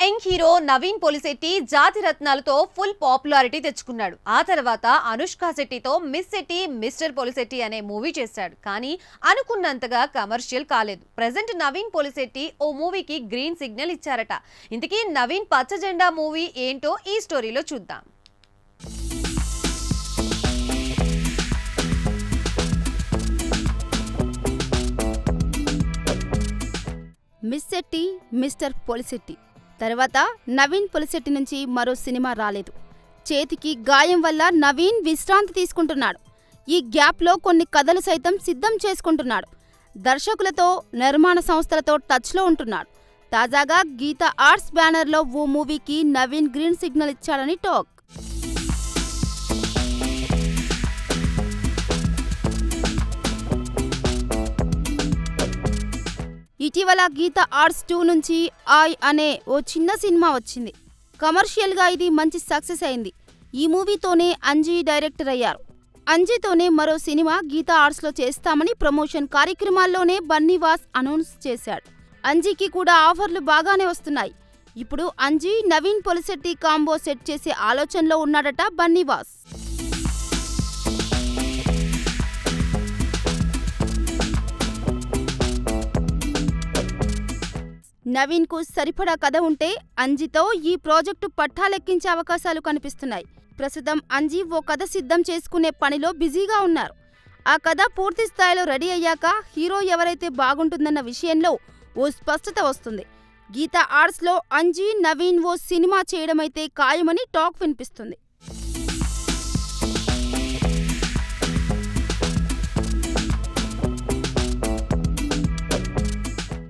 Young hero Naveen Polisetty జాతి రత్నాలతో full popularity తెచ్చుకున్నాడు. ఆ తర్వాత అనుష్క శెట్టితో మిస్ శెట్టి మిస్టర్ పోలిశెట్టి అనే మూవీ చేశాడు. కానీ అనుకున్నంతగా కమర్షియల్ కాలేదు. ప్రెజెంట్ నవీన్ పోలిశెట్టి ఓ మూవీకి గ్రీన్ సిగ్నల్ ఇచ్చారట. ఇంతకీ నవీన్ పచ్చ జెండా మూవీ ఏంటో ఈ స్టోరీలో చూద్దాం. మిస్ శెట్టి మిస్టర్ పోలిశెట్టి తర్వాత నవీన్ పోలిశెట్టి నుంచి మరో సినిమా రాలేదు. చేతికి గాయం వల్ల నవీన్ విశ్రాంతి తీసుకుంటున్నాడు. ఈ గ్యాప్లో కొన్ని కథలు సైతం సిద్ధం చేసుకుంటున్నాడు. దర్శకులతో నిర్మాణ సంస్థలతో టచ్లో ఉంటున్నాడు. తాజాగా గీత ఆర్ట్స్ బ్యానర్లో ఓ మూవీకి నవీన్ గ్రీన్ సిగ్నల్ ఇచ్చాడని టాక్. ఇటీవల గీత ఆర్ట్స్ 2 నుంచి ఆయ్ అనే ఓ చిన్న సినిమా వచ్చింది. కమర్షియల్గా ఇది మంచి సక్సెస్ అయింది. ఈ మూవీతోనే అంజీ డైరెక్టర్ అయ్యారు. అంజీతోనే మరో సినిమా గీత ఆర్ట్స్లో చేస్తామని ప్రమోషన్ కార్యక్రమాల్లోనే బన్నీవాస్ అనౌన్స్ చేశాడు. అంజీకి కూడా ఆఫర్లు బాగానే వస్తున్నాయి. ఇప్పుడు అంజీ నవీన్ పోలిశెట్టి కాంబో సెట్ చేసే ఆలోచనలో ఉన్నాడట బన్నీవాస్. నవీన్కు సరిపడా కథ ఉంటే అంజీతో ఈ ప్రాజెక్టు పట్టాలెక్కించే అవకాశాలు కనిపిస్తున్నాయి. ప్రస్తుతం అంజీ ఓ కథ సిద్ధం చేసుకునే పనిలో బిజీగా ఉన్నారు. ఆ కథ పూర్తి స్థాయిలో రెడీ అయ్యాక హీరో ఎవరైతే బాగుంటుందన్న విషయంలో ఓ స్పష్టత వస్తుంది. గీత ఆర్ట్స్లో అంజీ నవీన్ ఓ సినిమా చేయడమైతే ఖాయమని టాక్ వినిపిస్తుంది.